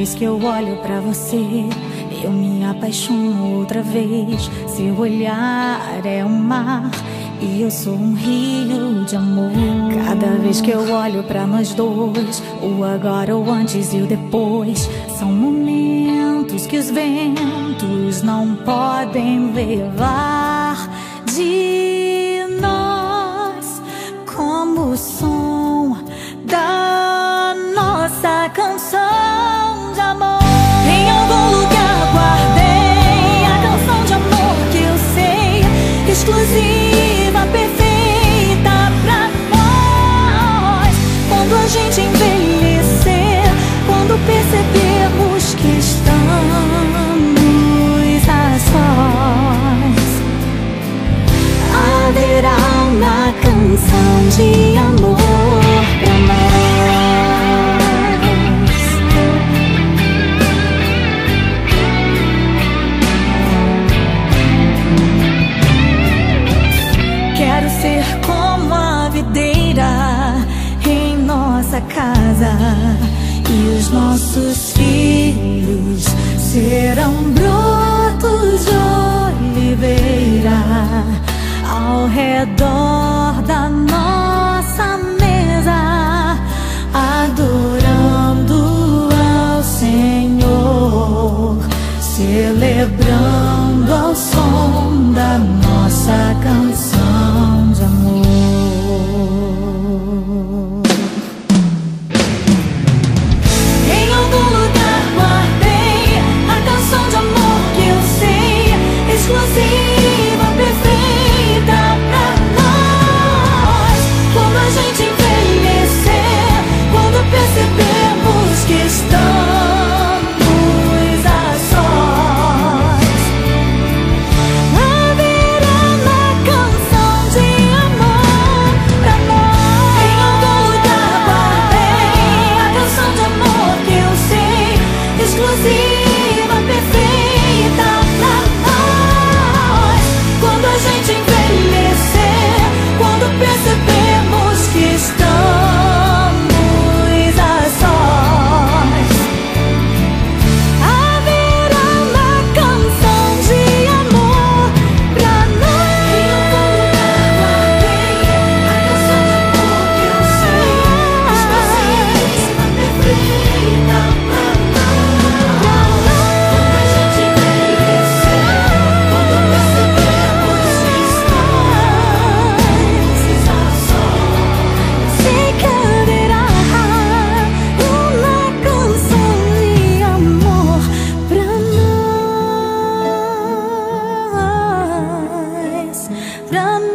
vez que eu olho pra você, eu me apaixono outra vez. Seu olhar é um mar e eu sou um rio de amor. Cada vez que eu olho pra nós dois, o agora, o antes e o depois, são momentos que os ventos não podem levar de nós, como o som da nossa canção de amor. Em algum lugar guardei a canção de amor que eu sei, exclusiva, perfeita pra nós. Quando a gente envelhecer, quando percebermos que estamos a sós, haverá uma canção de amor pra nós. Quero ser como a videira em nossa casa, e os nossos filhos serão brotos de oliveira ao redor da nossa mesa, adorando ao Senhor, celebrando ao som da nossa canção de amor. Em algum lugar guardei a canção de amor que eu sei, exclusiva, perfeita pra nós. Quando a gente envelhecer, quando percebemos que estamos a sós, haverá uma canção de amor pra nós. Em algum lugar guardei a canção de amor que eu sei, exclusiva, perfeita pra nós. Quando a gente envelhecer, quando percebemos que estamos a sós, haverá uma canção de amor pra nós. Em algum lugar guardei a canção de amor que eu sei, exclusiva, perfeita pra nós. Quando a gente envelhecer, quando percebemos que estamos a sós, sei que haverá uma canção de amor pra nós, pra nós.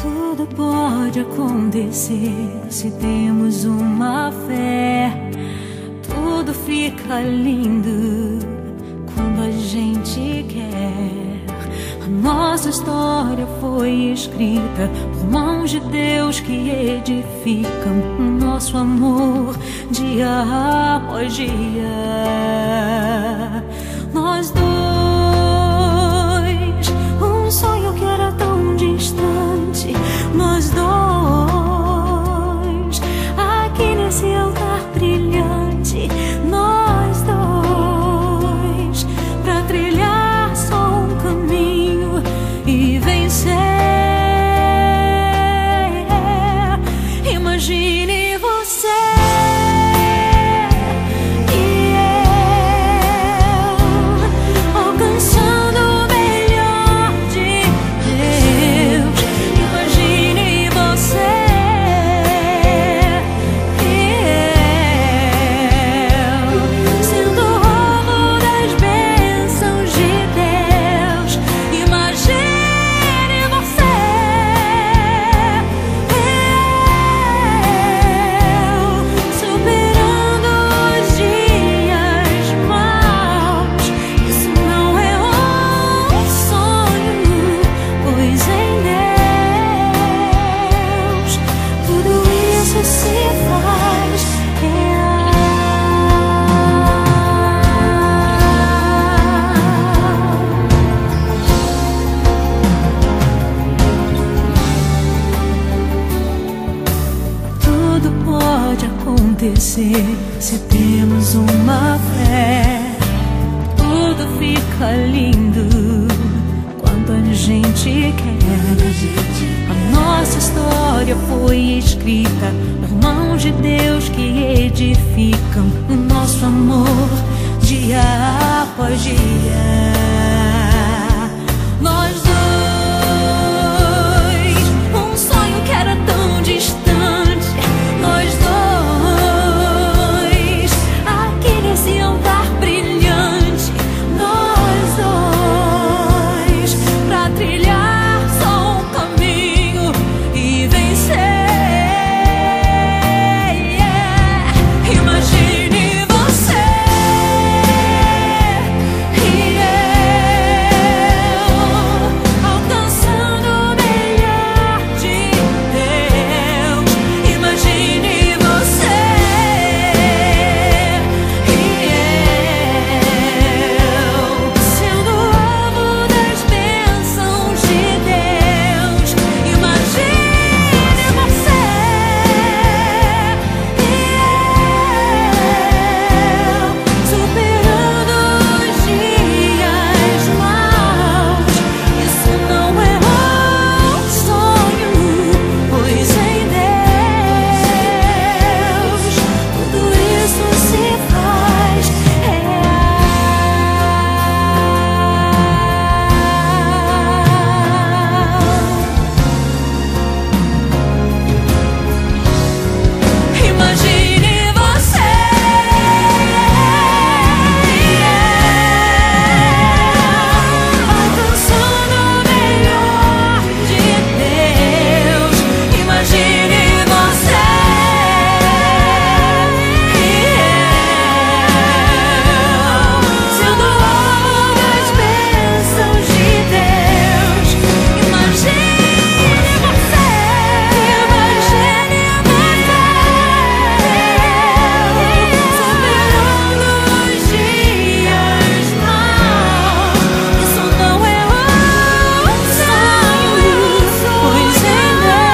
Tudo pode acontecer se temos uma fé. Tudo fica lindo quando a gente quer. A nossa história foi escrita por mãos de Deus que edificam o nosso amor dia após dia. Nós dois, um sonho que era tão distante. Nós dois, aqui nesse altar brilhante. Nós dois, pra trilhar só um caminho e vencer. Imagine você e eu acontecer se temos uma fé. Tudo fica lindo quando a gente quer. A nossa história foi escrita por mãos de Deus que edificam o nosso amor dia após dia. Nós dois, um sonho que era tão distante. Nós dois, aqui nesse altar brilhante. Nós dois, pra trilhar só um caminho e vencer. Imagine você e eu alcançando o melhor de Deus. Imagine você e eu sendo alvo das bênçãos de Deus. Imagine você superando os dias maus. Isso não é um sonho, pois em Deus tudo isso se faz real. Imagine você alcançando o melhor de Deus. Imagine você sendo alvo das bênçãos de Deus. Imagine você, superando os dias maus. Isso não é um sonho, pois em Deus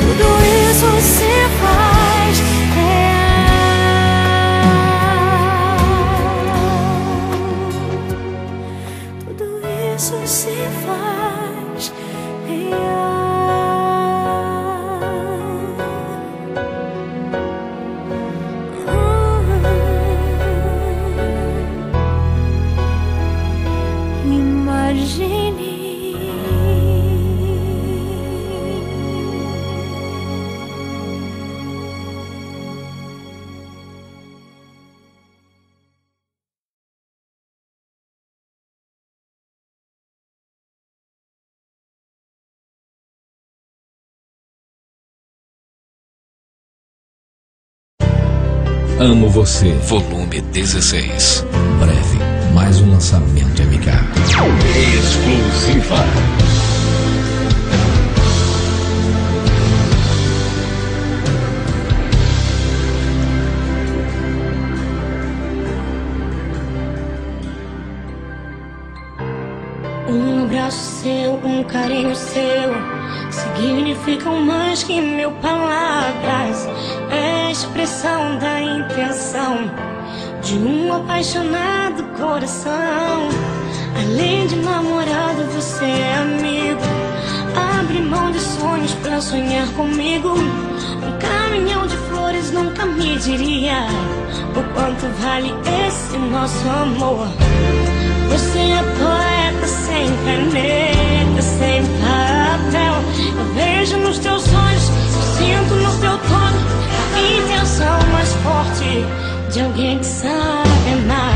tudo isso se faz real. Tudo isso se faz real. Amo Você, volume 16. Breve, mais um lançamento MK. Exclusiva. Um abraço seu, um carinho seu significam mais que mil palavras. É a expressão da intenção de um apaixonado coração. Além de namorado, você é amigo. Abre mão de sonhos pra sonhar comigo. Um caminhão de flores nunca me diria o quanto vale esse nosso amor. Você é poeta sem caneta, sem papel. Eu vejo nos teus olhos, eu sinto no teu tono a intenção mais forte de alguém que sabe amar.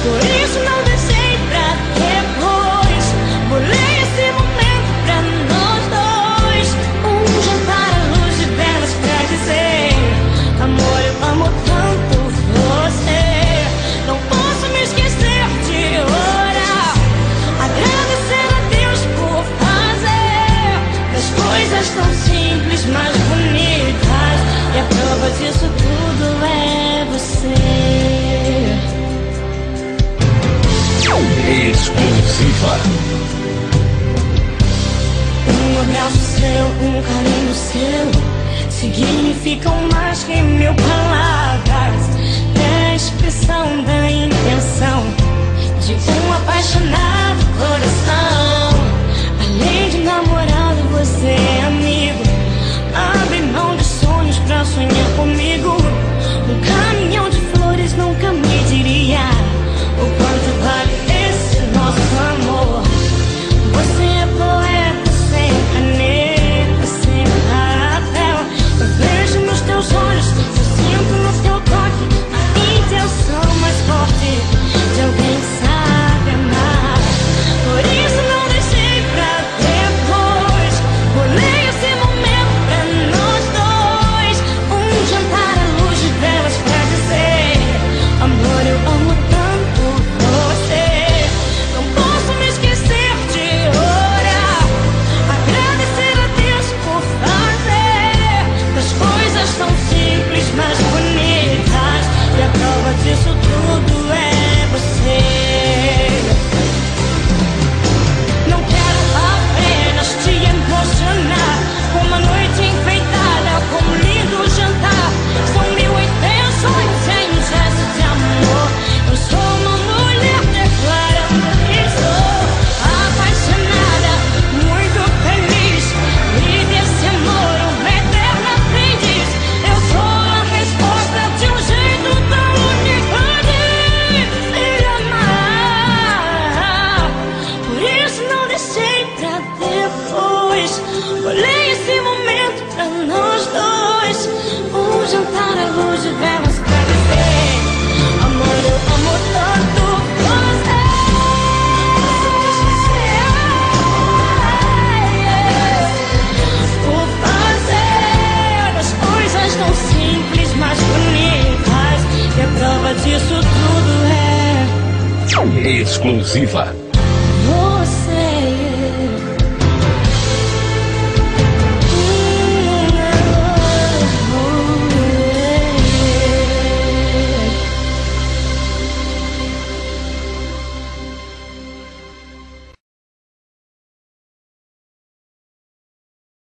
Por isso não deixei pra depois. Bolei esse momento pra nós dois. Um jantar à luz de velas pra dizer: amor, eu amo tanto você. Não posso me esquecer de orar, agradecer a Deus por fazer das coisas tão simples mais bonitas. E a prova disso tudo é você. Exclusiva. Um abraço seu, um carinho seu significam mais que mil palavras. É a expressão da intenção de um apaixonado coração. Além de namorado, você é amigo. Abre mão de sonhos pra sonhar comigo. Um caminhão de flores nunca me diria o quanto vale esse nosso amor. Você é poeta sem caneta, sem papel. Eu vejo nos teus olhos, eu sinto no teu toque a intenção mais forte de alguém que sabe amar. Por isso não deixei pra depois. Colei esse momento pra nós dois. Um jantar à luz de velas pra dizer: amor, eu amo tanto você. Não posso me esquecer de orar, agradecer a Deus por fazer das coisas tão simples mas bonitas. E a prova disso tudo é você. Não quero apenas te emocionar com uma noite enfeitada, com um lindo jantar. São 1000 intenções em um gesto de amor. Eu sou uma mulher declarando que sou apaixonada, muito feliz. E desse amor uma eterna aprendiz. Eu sou a resposta de um jeito tão único de se amar. Por isso não deixei pra depois. Olhei esse momento pra nós dois. Um jantar à luz de velas pra dizer: amor, eu amo tanto você. Por fazer as coisas tão simples mas bonitas. E a prova disso tudo é Exclusiva